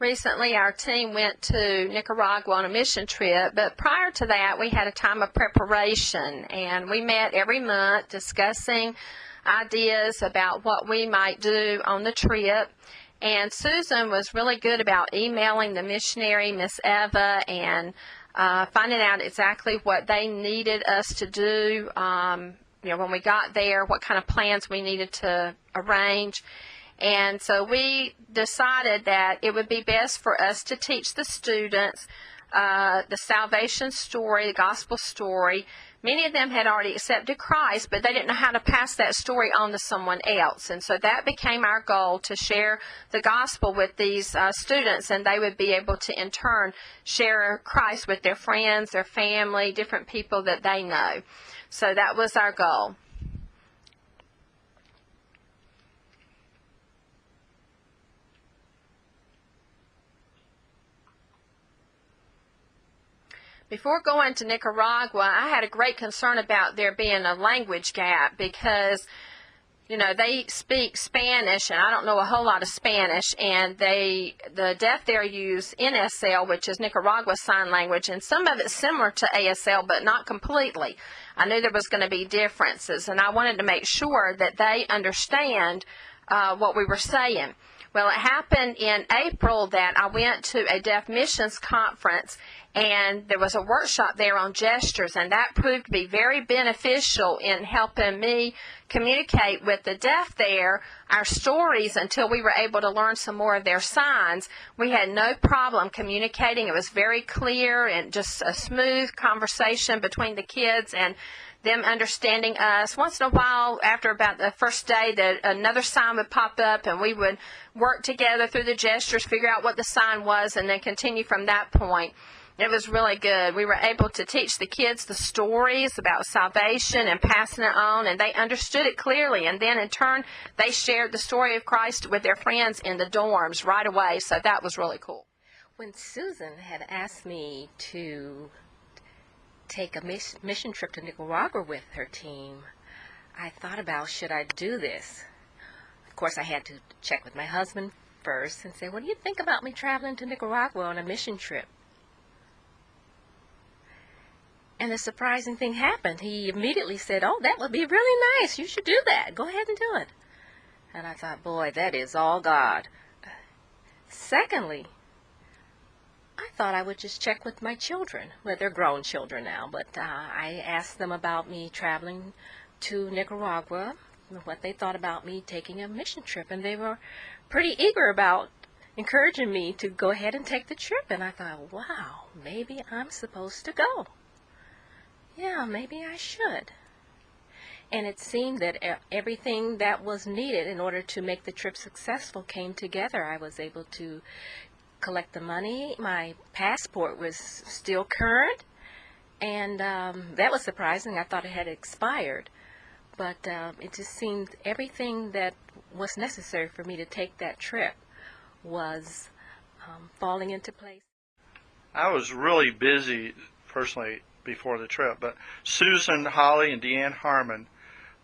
Recently, our team went to Nicaragua on a mission trip, but prior to that, we had a time of preparation, and we met every month discussing ideas about what we might do on the trip. And Susan was really good about emailing the missionary, Miss Eva, and finding out exactly what they needed us to do, when we got there, what kind of plans we needed to arrange. And so we decided that it would be best for us to teach the students the salvation story, the gospel story. Many of them had already accepted Christ, but they didn't know how to pass that story on to someone else. And so that became our goal, to share the gospel with these students, and they would be able to, in turn, share Christ with their friends, their family, different people that they know. So that was our goal. Before going to Nicaragua, I had a great concern about there being a language gap because, they speak Spanish, and I don't know a whole lot of Spanish, and the deaf there use NSL, which is Nicaragua Sign Language, and some of it's similar to ASL, but not completely. I knew there was going to be differences, and I wanted to make sure that they understand what we were saying. Well, it happened in April that I went to a deaf missions conference, and there was a workshop there on gestures, and that proved to be very beneficial in helping me communicate with the deaf there our stories until we were able to learn some more of their signs. We had no problem communicating. It was very clear and just a smooth conversation between the kids and them understanding us. Once in a while, after about the first day, another sign would pop up, and we would work together through the gestures, figure out what the sign was, and then continue from that point. It was really good. We were able to teach the kids the stories about salvation and passing it on, and they understood it clearly. And then, in turn, they shared the story of Christ with their friends in the dorms right away, so that was really cool. When Susan had asked me to take a mission trip to Nicaragua with her team, I thought about, should I do this? Of course, I had to check with my husband first and say, what do you think about me traveling to Nicaragua on a mission trip? And a surprising thing happened. He immediately said, oh, that would be really nice. You should do that. Go ahead and do it. And I thought, boy, that is all God. Secondly, I thought I would just check with my children. Well, they're grown children now, but I asked them about me traveling to Nicaragua, what they thought about me taking a mission trip, and they were pretty eager about encouraging me to go ahead and take the trip. And I thought, wow, maybe I'm supposed to go. Yeah, maybe I should. And it seemed that everything that was needed in order to make the trip successful came together. I was able to collect the money. My passport was still current, and that was surprising. I thought it had expired, but it just seemed everything that was necessary for me to take that trip was falling into place. I was really busy personally before the trip, but Susan, Holly, and Deanne Harmon,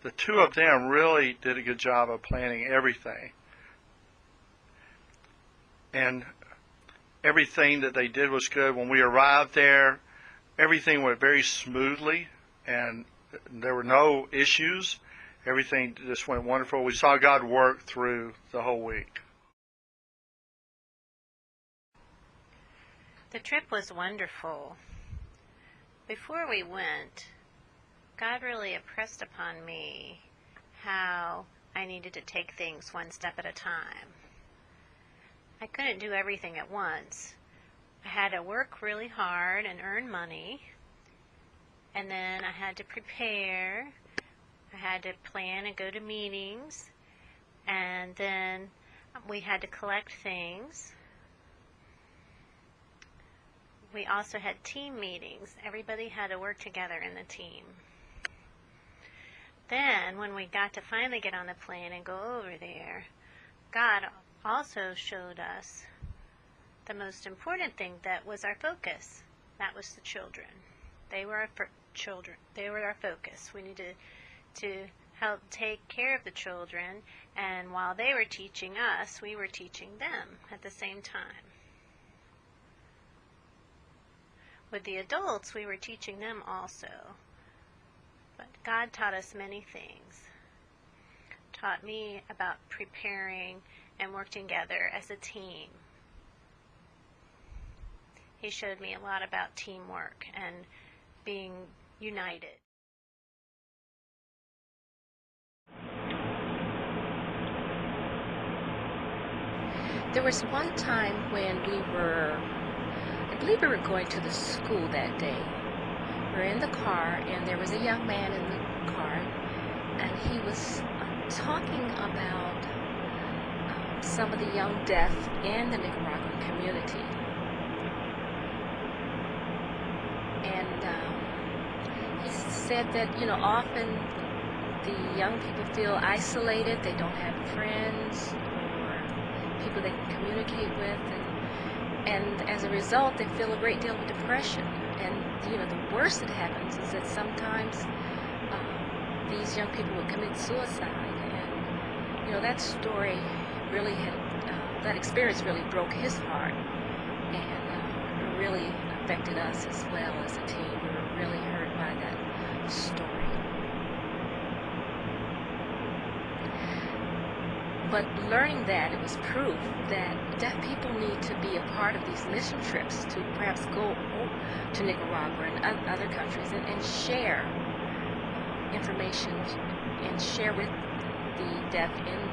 the two of them really did a good job of planning everything. And everything that they did was good. When we arrived there, everything went very smoothly, and there were no issues. Everything just went wonderful. We saw God work through the whole week. The trip was wonderful. Before we went, God really impressed upon me how I needed to take things one step at a time. I couldn't do everything at once. I had to work really hard and earn money, and then I had to prepare. I had to plan and go to meetings, and then we had to collect things. We also had team meetings. Everybody had to work together in the team. Then, when we got to finally get on the plane and go over there, God also showed us the most important thing that was our focus. That was the children. They were our children. They were our focus. We needed to help take care of the children, and while they were teaching us, we were teaching them at the same time. with the adults, we were teaching them also. But God taught us many things. Taught me about preparing and working together as a team. He showed me a lot about teamwork and being united. There was one time when I believe we were going to the school that day. We were in the car, and there was a young man in the car, and he was talking about some of the young deaf in the Nicaraguan community. And he said that, often the young people feel isolated, they don't have friends or people they can communicate with, and as a result they feel a great deal of depression. And the worst that happens is that sometimes these young people will commit suicide. And that story really that experience really broke his heart, and really affected us as well as a team. We were really hurt by that story. But learning that, it was proof that deaf people need to be a part of these mission trips, to perhaps go to Nicaragua and other countries and share information and share with the deaf in.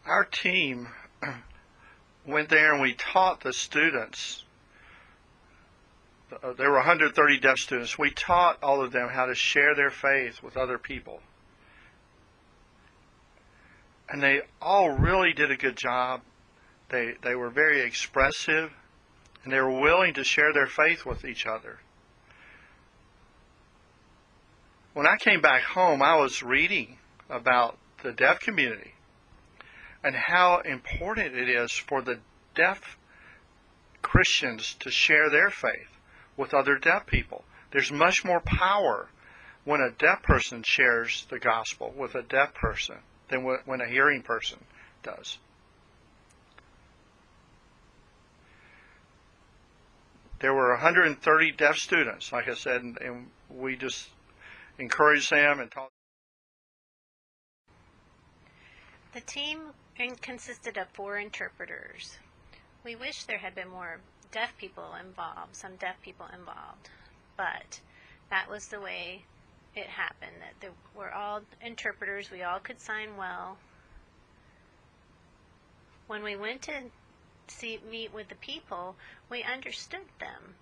Our team went there and we taught the students. There were 130 deaf students. We taught all of them how to share their faith with other people. And they all really did a good job. They were very expressive, and they were willing to share their faith with each other. When I came back home, I was reading about the deaf community and how important it is for the deaf Christians to share their faith with other deaf people. There's much more power when a deaf person shares the gospel with a deaf person than when a hearing person does. There were 130 deaf students, like I said, and we just encouraged them and taught. The team consisted of 4 interpreters. We wish there had been more deaf people involved, some deaf people involved, but that was the way it happened, that there were all interpreters. We all could sign well. When we went to meet with the people, we understood them,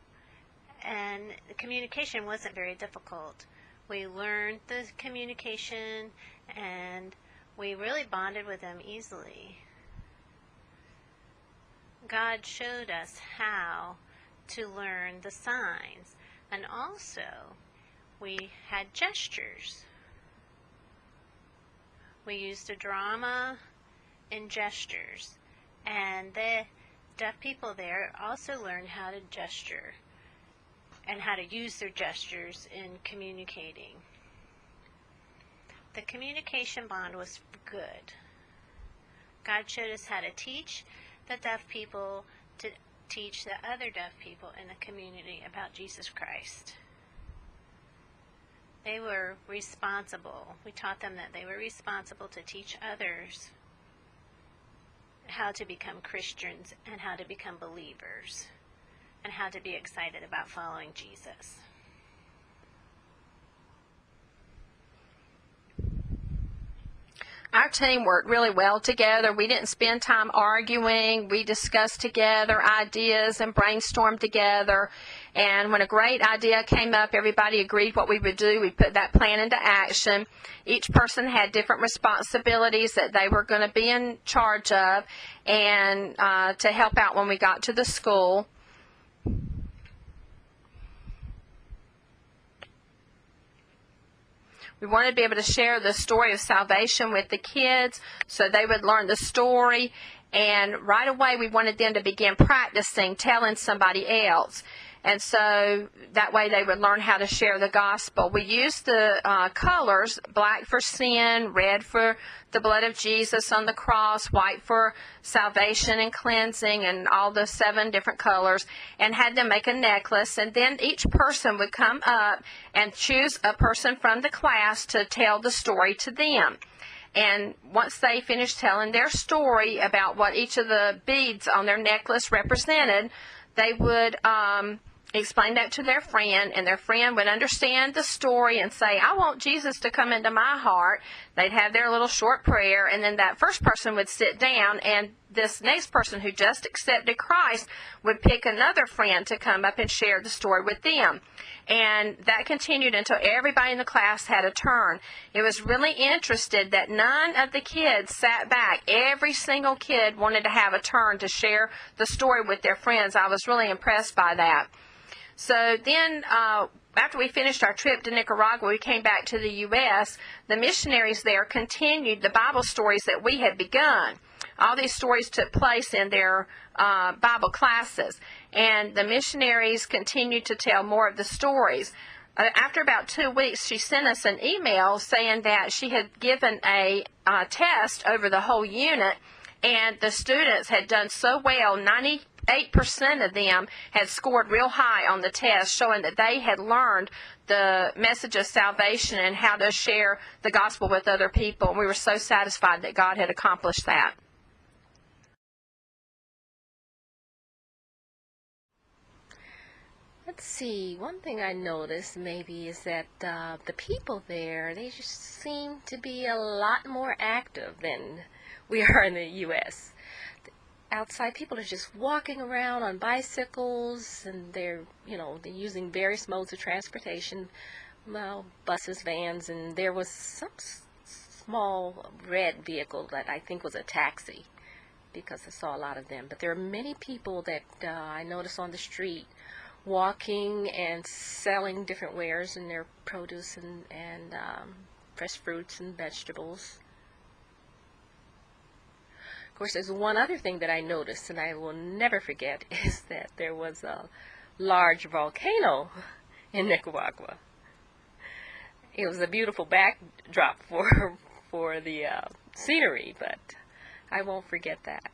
and the communication wasn't very difficult. We learned the communication, and we really bonded with them easily. God showed us how to learn the signs, and also we had gestures. We used a drama and gestures, and the deaf people there also learned how to gesture and how to use their gestures in communicating. The communication bond was good. God showed us how to teach the deaf people to teach the other deaf people in the community about Jesus Christ. They were responsible. We taught them that they were responsible to teach others how to become Christians and how to become believers and how to be excited about following Jesus. Our team worked really well together. We didn't spend time arguing. We discussed together ideas and brainstormed together. And when a great idea came up, everybody agreed what we would do. We put that plan into action. Each person had different responsibilities that they were going to be in charge of and to help out when we got to the school. We wanted to be able to share the story of salvation with the kids so they would learn the story. And right away we wanted them to begin practicing telling somebody else. And so that way they would learn how to share the gospel. We used the colors, black for sin, red for the blood of Jesus on the cross, white for salvation and cleansing, and all the 7 different colors, and had them make a necklace. And then each person would come up and choose a person from the class to tell the story to them. And once they finished telling their story about what each of the beads on their necklace represented, they would explain that to their friend, and their friend would understand the story and say, I want Jesus to come into my heart. They'd have their little short prayer, and then that first person would sit down, and this next person who just accepted Christ would pick another friend to come up and share the story with them. And that continued until everybody in the class had a turn. It was really interesting that none of the kids sat back. Every single kid wanted to have a turn to share the story with their friends. I was really impressed by that. So then, after we finished our trip to Nicaragua, we came back to the U.S. The missionaries there continued the Bible stories that we had begun. All these stories took place in their Bible classes, and the missionaries continued to tell more of the stories. After about 2 weeks, she sent us an email saying that she had given a test over the whole unit, and the students had done so well. 98% of them had scored real high on the test, showing that they had learned the message of salvation and how to share the gospel with other people. And we were so satisfied that God had accomplished that. Let's see, one thing I noticed maybe is that the people there, they just seem to be a lot more active than we are in the U.S. Outside, people are just walking around on bicycles, and they're using various modes of transportation, well, buses, vans, and there was some small red vehicle that I think was a taxi, because I saw a lot of them. But there are many people that I noticed on the street walking and selling different wares in their produce and fresh fruits and vegetables. Of course, there's one other thing that I noticed, and I will never forget, is that there was a large volcano in Nicaragua. It was a beautiful backdrop for the scenery, but I won't forget that.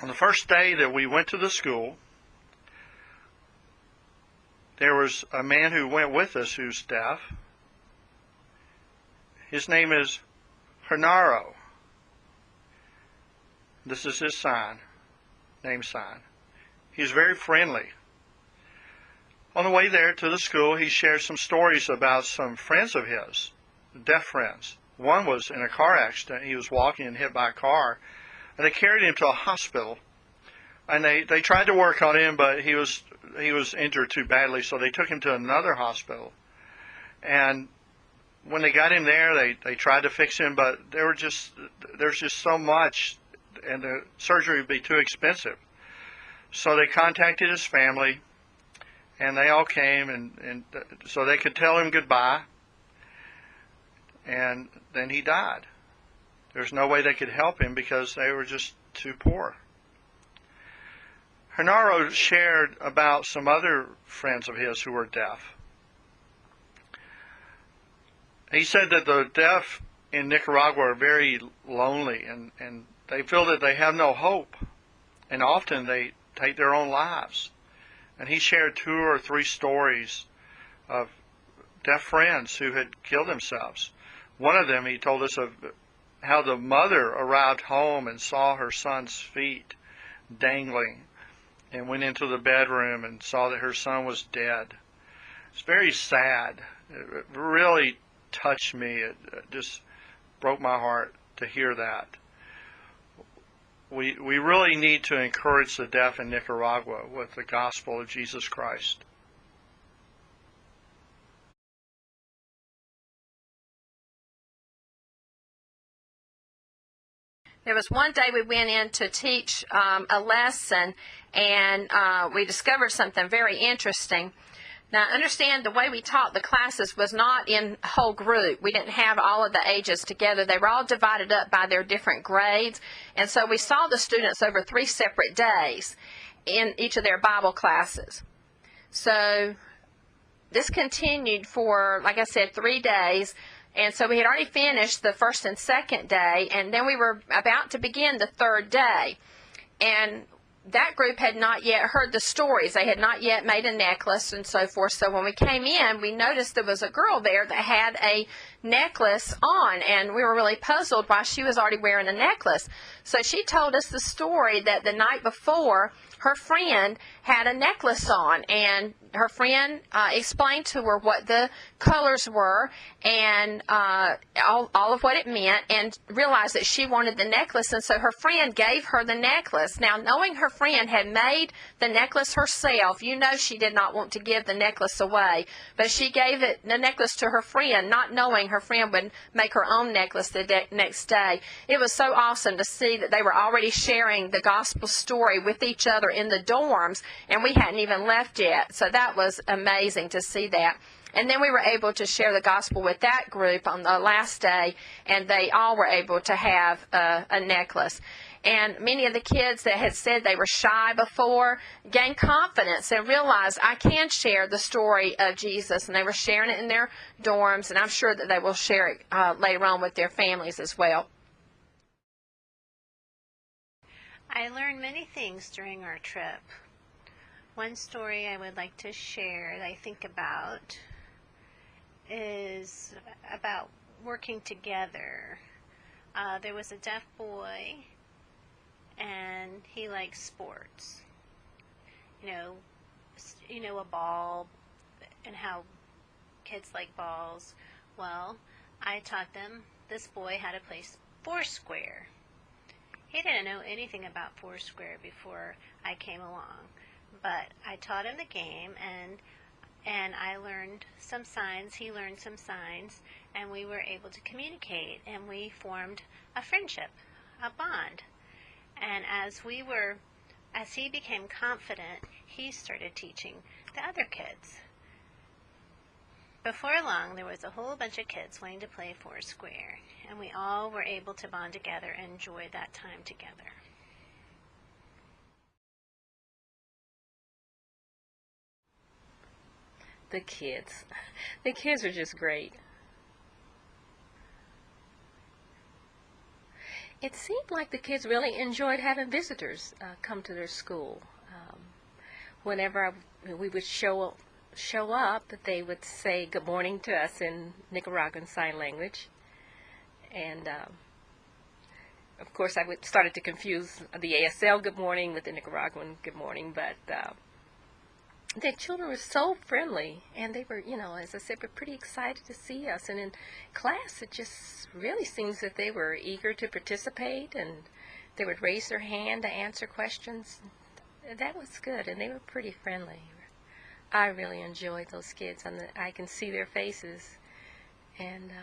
On the first day that we went to the school, there was a man who went with us who's deaf. His name is Hernaro. This is his name sign. He's very friendly. On the way there to the school, he shared some stories about some friends of his, deaf friends. One was in a car accident. He was walking and hit by a car, and they carried him to a hospital. And they tried to work on him, but he was injured too badly, so they took him to another hospital. And when they got him there, they tried to fix him, but there's just so much, and the surgery would be too expensive. So they contacted his family, and they all came, and so they could tell him goodbye. And then he died. There's no way they could help him because they were just too poor. Hernaro shared about some other friends of his who were deaf. He said that the deaf in Nicaragua are very lonely, and they feel that they have no hope, and often they take their own lives. And he shared 2 or 3 stories of deaf friends who had killed themselves. One of them, he told us of how the mother arrived home and saw her son's feet dangling and went into the bedroom and saw that her son was dead. It's very sad. It really touched me. It just broke my heart to hear that. We really need to encourage the deaf in Nicaragua with the gospel of Jesus Christ. There was one day we went in to teach a lesson, and we discovered something very interesting. Now, understand the way we taught the classes was not in a whole group. We didn't have all of the ages together. They were all divided up by their different grades. And so we saw the students over 3 separate days in each of their Bible classes. So this continued for, like I said, 3 days. And so we had already finished the first and second day, and then we were about to begin the third day. And that group had not yet heard the stories. They had not yet made a necklace and so forth. So when we came in, we noticed there was a girl there that had a necklace on, and we were really puzzled why she was already wearing a necklace. So she told us the story that the night before, her friend had a necklace on, and her friend explained to her what the colors were and all of what it meant, and realized that she wanted the necklace, and so her friend gave her the necklace. Now, knowing her friend had made the necklace herself, you know she did not want to give the necklace away, but she gave the necklace to her friend, not knowing her friend would make her own necklace the next day. It was so awesome to see that they were already sharing the gospel story with each other in the dorms, and we hadn't even left yet. So that was amazing to see that. And then we were able to share the gospel with that group on the last day, and they all were able to have a necklace. And many of the kids that had said they were shy before gained confidence and realized, I can share the story of Jesus. And they were sharing it in their dorms, and I'm sure that they will share it later on with their families as well. I learned many things during our trip. One story I would like to share that I think about is about working together. There was a deaf boy, and he likes sports. You know, a ball and how kids like balls. Well, I taught them this boy how to play Foursquare. He didn't know anything about Foursquare before I came along, but I taught him the game, and I learned some signs, he learned some signs, and we were able to communicate, and we formed a friendship, a bond. And as he became confident, he started teaching the other kids. Before long, there was a whole bunch of kids wanting to play Foursquare, and we all were able to bond together and enjoy that time together. The kids are just great. It seemed like the kids really enjoyed having visitors come to their school. Whenever we would show up, they would say good morning to us in Nicaraguan Sign Language. And, of course, I started to confuse the ASL good morning with the Nicaraguan good morning, but the children were so friendly, and they were, as I said, were pretty excited to see us. And in class, it just really seems that they were eager to participate, and they would raise their hand to answer questions. That was good, and they were pretty friendly. I really enjoyed those kids, and I can see their faces, and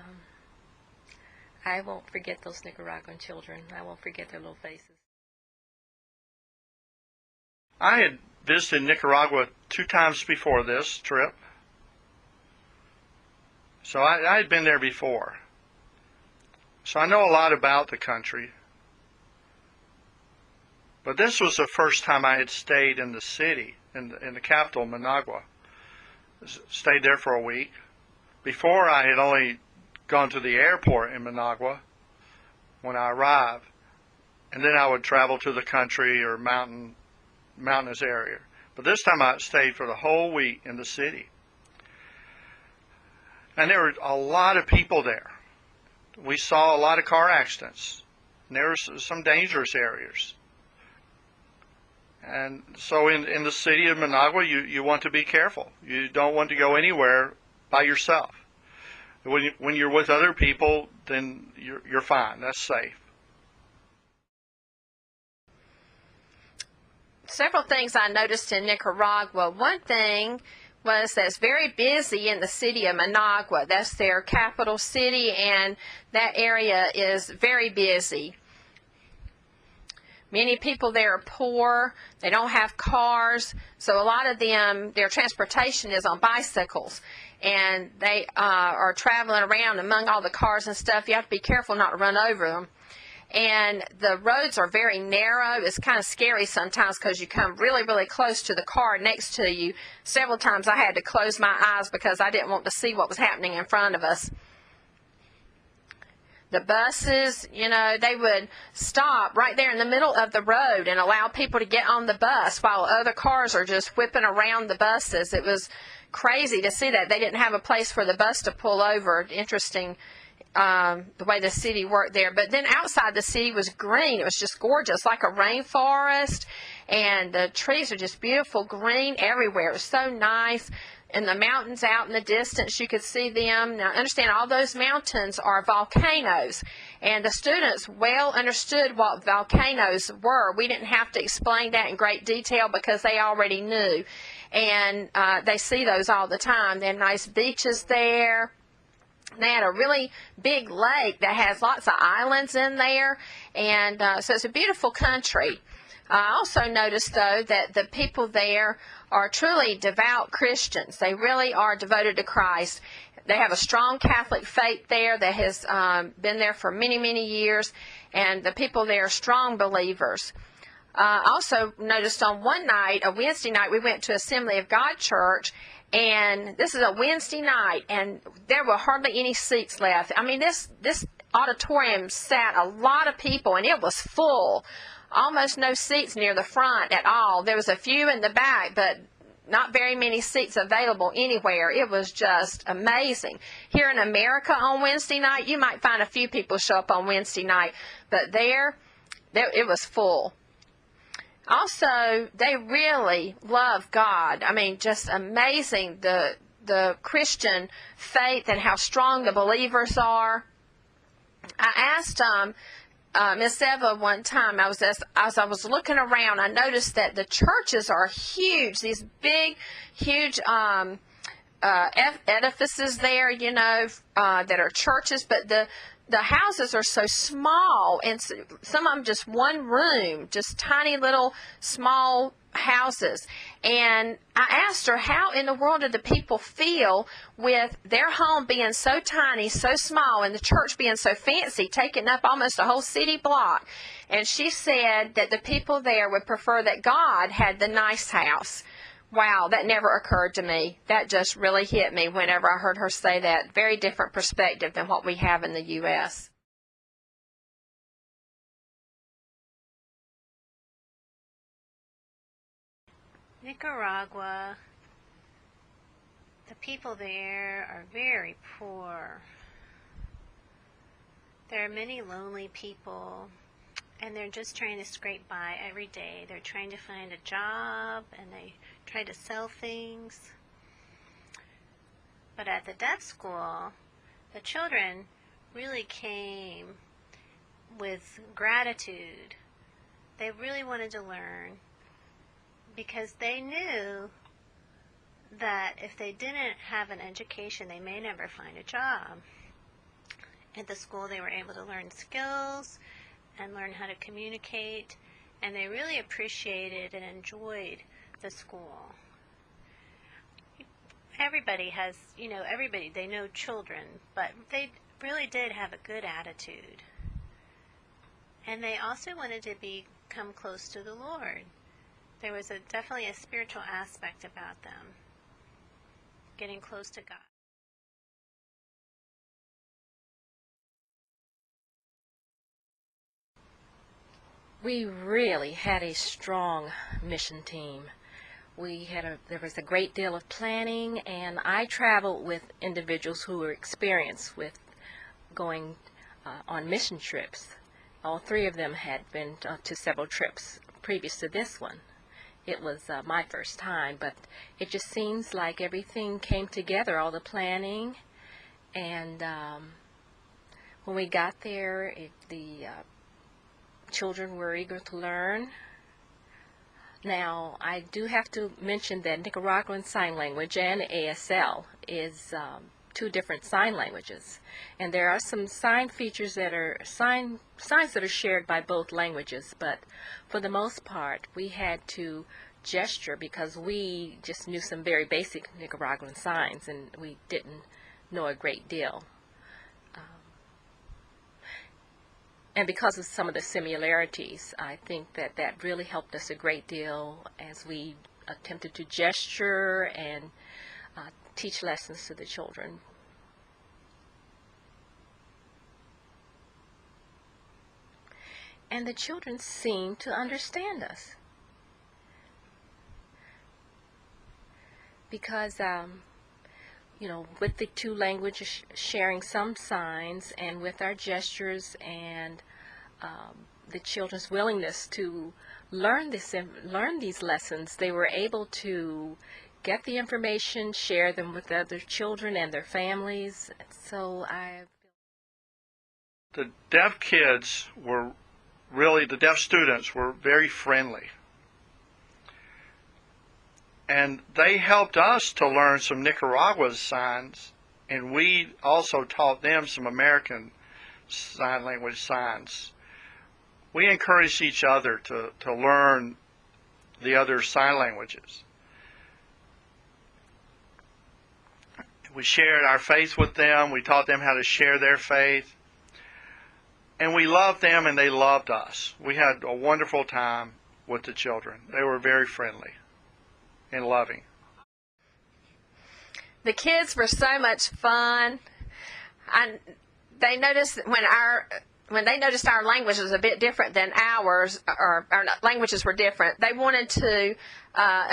I won't forget those Nicaraguan children. I won't forget their little faces. I had visited Nicaragua 2 times before this trip. So I had been there before. So I know a lot about the country. But this was the first time I had stayed in the city, in the capital, Managua. Stayed there for a week. Before, I had only gone to the airport in Managua when I arrived. And then I would travel to the country or mountainous area. But this time I stayed for the whole week in the city. And there were a lot of people there. We saw a lot of car accidents. And there were some dangerous areas. And so in the city of Managua, you want to be careful. You don't want to go anywhere by yourself. When you're with other people, then you're fine. That's safe. Several things I noticed in Nicaragua. One thing was that it's very busy in the city of Managua. That's their capital city, and that area is very busy. Many people there are poor. They don't have cars. So a lot of them, their transportation is on bicycles. And they are traveling around among all the cars and stuff. You have to be careful not to run over them. And the roads are very narrow. It's kind of scary sometimes because you come really, really close to the car next to you. Several times I had to close my eyes because I didn't want to see what was happening in front of us. The buses, you know, they would stop right there in the middle of the road and allow people to get on the bus while other cars are just whipping around the buses. It was crazy to see that. They didn't have a place for the bus to pull over. Interesting. The way the city worked there. But then outside the city was green. It was just gorgeous, like a rainforest. And the trees are just beautiful green everywhere. It was so nice. And the mountains out in the distance, you could see them. Now, understand, all those mountains are volcanoes. And the students well understood what volcanoes were. We didn't have to explain that in great detail because they already knew. And they see those all the time. They have nice beaches there. They had a really big lake that has lots of islands in there, and so it's a beautiful country. I also noticed, though, that the people there are truly devout Christians. They really are devoted to Christ. They have a strong Catholic faith there that has been there for many, many years, and the people there are strong believers. Also noticed on one night, a Wednesday night, we went to Assembly of God Church, and this is a Wednesday night, and there were hardly any seats left. I mean, this auditorium sat a lot of people, and it was full. Almost no seats near the front at all. There was a few in the back, but not very many seats available anywhere. It was just amazing. Here in America on Wednesday night, you might find a few people show up on Wednesday night, but there it was full. Also, they really love God. I mean, just amazing, the Christian faith and how strong the believers are. I asked Miss Eva one time, as I was looking around, I noticed that the churches are huge, these big, huge edifices there, you know, that are churches, but the houses are so small, and some of them just one room, just tiny little small houses. And I asked her, how in the world do the people feel with their home being so tiny, so small, and the church being so fancy, taking up almost a whole city block? And she said that the people there would prefer that God had the nice house. Wow, that never occurred to me. That just really hit me whenever I heard her say that. Very different perspective than what we have in the U.S. Nicaragua, the people there are very poor. There are many lonely people, and they're just trying to scrape by every day. They're trying to find a job, and they try to sell things. But at the deaf school, the children really came with gratitude. They really wanted to learn because they knew that if they didn't have an education, they may never find a job. At the school, they were able to learn skills and learn how to communicate, and they really appreciated and enjoyed the school. Everybody has, they know children, but they really did have a good attitude. And they also wanted to become close to the Lord. There was definitely a spiritual aspect about them, getting close to God. We really had a strong mission team. There was a great deal of planning, and I traveled with individuals who were experienced with going on mission trips. All three of them had been to several trips previous to this one. It was my first time, but it just seems like everything came together, all the planning, and when we got there, the children were eager to learn. Now, I do have to mention that Nicaraguan Sign Language and ASL is 2 different sign languages. And there are some sign features that are signs that are shared by both languages, but for the most part we had to gesture because we just knew some very basic Nicaraguan signs and we didn't know a great deal. And because of some of the similarities, I think that that really helped us a great deal as we attempted to gesture and teach lessons to the children. And the children seemed to understand us. Because, with the 2 languages sharing some signs and with our gestures and the children's willingness to learn these lessons, they were able to get the information, share them with other children and their families. So the deaf kids were the deaf students were very friendly. And they helped us to learn some Nicaraguan signs, and we also taught them some American Sign Language signs. We encouraged each other to learn the other sign languages. We shared our faith with them. We taught them how to share their faith. And we loved them and they loved us. We had a wonderful time with the children. They were very friendly and loving. The kids were so much fun. They noticed when they noticed our language was a bit different than ours, or our languages were different, they wanted to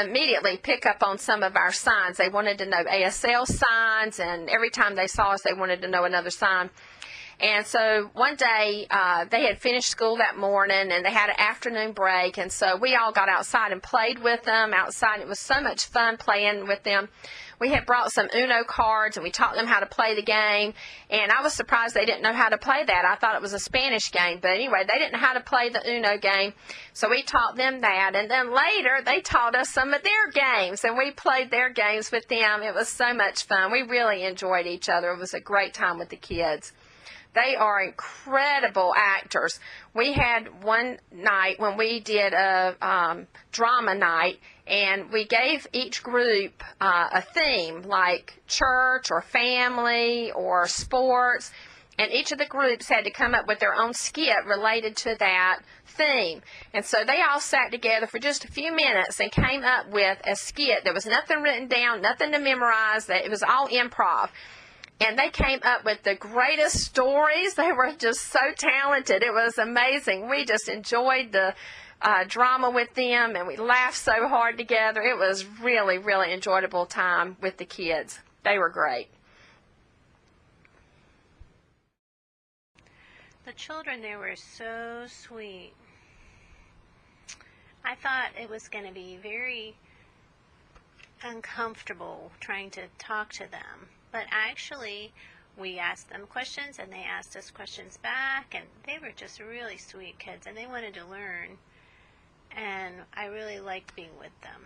immediately pick up on some of our signs. They wanted to know ASL signs, and every time they saw us, they wanted to know another sign. And so one day, they had finished school that morning, and they had an afternoon break, and so we all got outside and played with them outside. It was so much fun playing with them. We had brought some Uno cards, and we taught them how to play the game, and I was surprised they didn't know how to play that. I thought it was a Spanish game, but anyway, they didn't know how to play the Uno game, so we taught them that, and then later they taught us some of their games, and we played their games with them. It was so much fun. We really enjoyed each other. It was a great time with the kids. They are incredible actors. We had one night when we did a drama night, and we gave each group a theme, like church or family or sports, and each of the groups had to come up with their own skit related to that theme. And so they all sat together for just a few minutes and came up with a skit. There was nothing written down, nothing to memorize. It was all improv. And they came up with the greatest stories. They were just so talented. It was amazing. We just enjoyed the drama with them, and we laughed so hard together. It was really, really enjoyable time with the kids. They were great. The children there were so sweet. I thought it was going to be very uncomfortable trying to talk to them. But actually, we asked them questions, and they asked us questions back, and they were just really sweet kids, and they wanted to learn, and I really liked being with them.